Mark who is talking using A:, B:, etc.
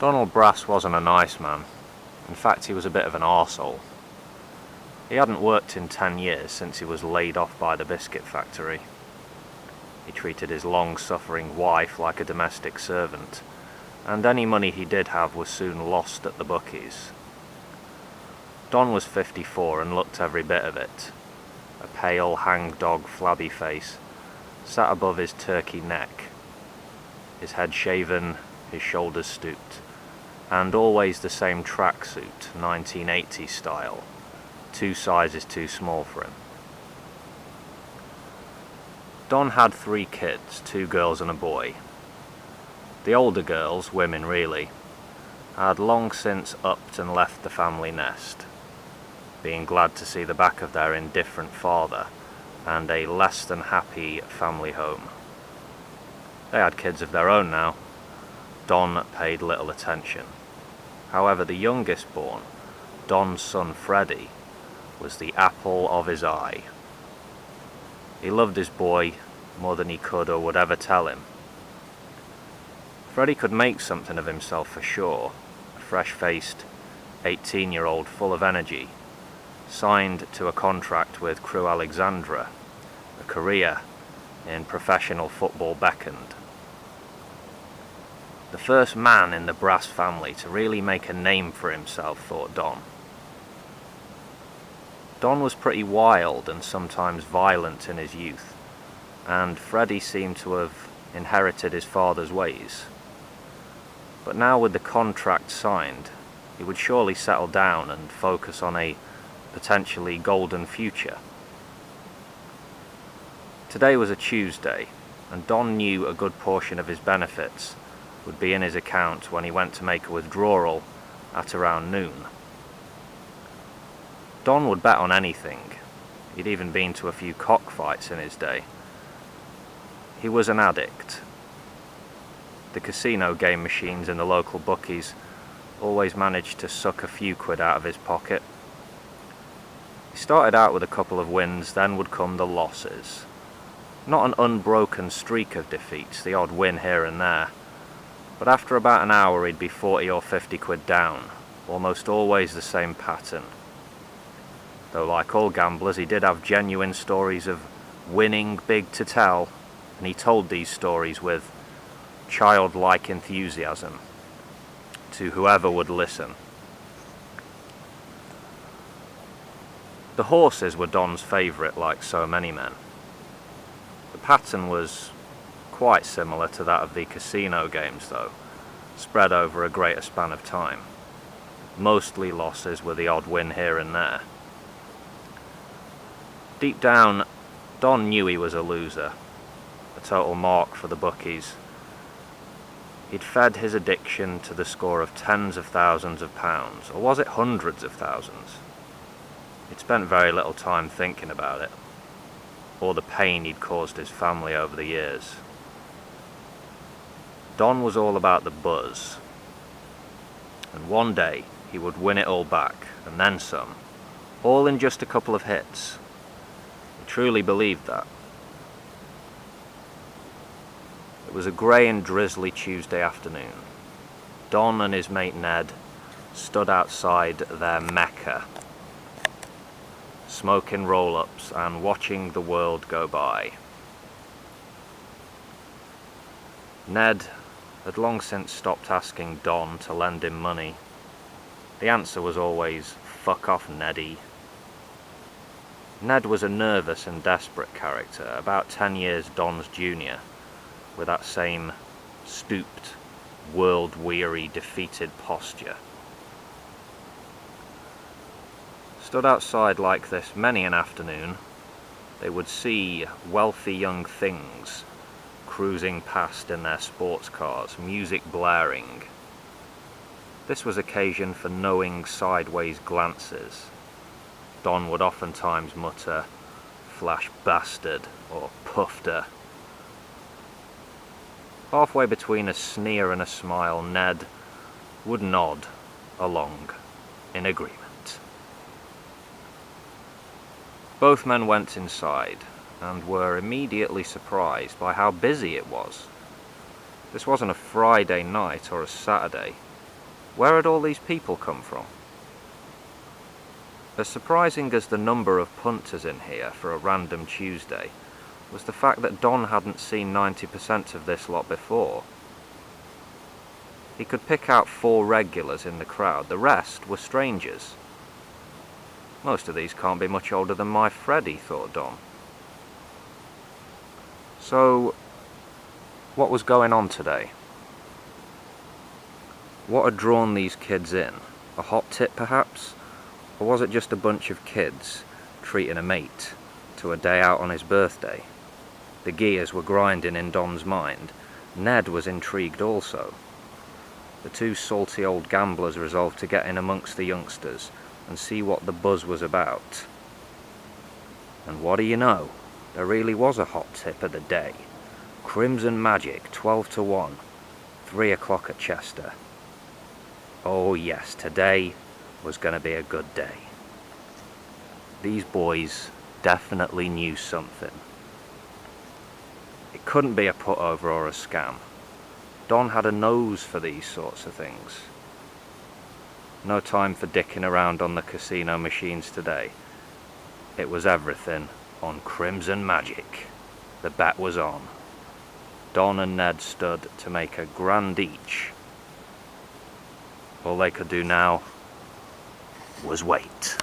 A: Donald Brass wasn't a nice man. In fact, he was a bit of an arsehole. He hadn't worked in 10 years since he was laid off by the biscuit factory. He treated his long-suffering wife like a domestic servant, and any money he did have was soon lost at the bookies. Don was 54 and looked every bit of it. A pale, hangdog, flabby face sat above his turkey neck, his head shaven, his shoulders stooped, and always the same tracksuit, 1980 style, 2 sizes too small for him. Don had 3 kids, 2 girls and a boy. The older girls, women really, had long since upped and left the family nest, being glad to see the back of their indifferent father and a less than happy family home. They had kids of their own now. Don paid little attention. However, the youngest born, Don's son Freddie, was the apple of his eye. He loved his boy more than he could or would ever tell him. Freddie could make something of himself for sure, a fresh-faced 18-year-old full of energy, signed to a contract with Crewe Alexandra. A career in professional football beckoned. The first man in the Brass family to really make a name for himself, thought Don. Don was pretty wild and sometimes violent in his youth, and Freddie seemed to have inherited his father's ways. But now with the contract signed, he would surely settle down and focus on a potentially golden future. Today was a Tuesday, and Don knew a good portion of his benefits would be in his account when he went to make a withdrawal at around noon. Don would bet on anything. He'd even been to a few cockfights in his day. He was an addict. The casino game machines in the local bookies always managed to suck a few quid out of his pocket. He started out with a couple of wins, then would come the losses. Not an unbroken streak of defeats, the odd win here and there, but after about an hour he'd be 40 or 50 quid down, almost always the same pattern. Though like all gamblers, he did have genuine stories of winning big to tell, and he told these stories with childlike enthusiasm to whoever would listen. The horses were Don's favourite, like so many men. The pattern was quite similar to that of the casino games, though, spread over a greater span of time. Mostly losses with the odd win here and there. Deep down, Don knew he was a loser, a total mark for the bookies. He'd fed his addiction to the score of tens of thousands of pounds, or was it hundreds of thousands? He'd spent very little time thinking about it, or the pain he'd caused his family over the years. Don was all about the buzz, and one day he would win it all back, and then some, all in just a couple of hits. He truly believed that. It was a grey and drizzly Tuesday afternoon. Don and his mate Ned stood outside their Mecca, smoking roll-ups and watching the world go by. Ned had long since stopped asking Don to lend him money. The answer was always, "Fuck off, Neddy." Ned was a nervous and desperate character, about 10 years Don's junior, with that same stooped, world-weary, defeated posture. Stood outside like this many an afternoon, they would see wealthy young things cruising past in their sports cars, music blaring. This was occasion for knowing sideways glances. Don would oftentimes mutter, "Flash bastard," or "puffed her." Halfway between a sneer and a smile, Ned would nod along in agreement. Both men went inside and were immediately surprised by how busy it was. This wasn't a Friday night or a Saturday. Where had all these people come from? As surprising as the number of punters in here for a random Tuesday was the fact that Don hadn't seen 90% of this lot before. He could pick out 4 regulars in the crowd, the rest were strangers. Most of these can't be much older than my Freddy, thought Don. So, what was going on today? What had drawn these kids in? A hot tip, perhaps? Or was it just a bunch of kids treating a mate to a day out on his birthday? The gears were grinding in Don's mind. Ned was intrigued also. The 2 salty old gamblers resolved to get in amongst the youngsters and see what the buzz was about. And what do you know? There really was a hot tip of the day. Crimson Magic, 12 to 1, 3 o'clock at Chester. Oh yes, today was going to be a good day. These boys definitely knew something. It couldn't be a put-over or a scam. Don had a nose for these sorts of things. No time for dicking around on the casino machines today. It was everything on Crimson Magic. The bet was on. Don and Ned stood to make a grand each. All they could do now was wait.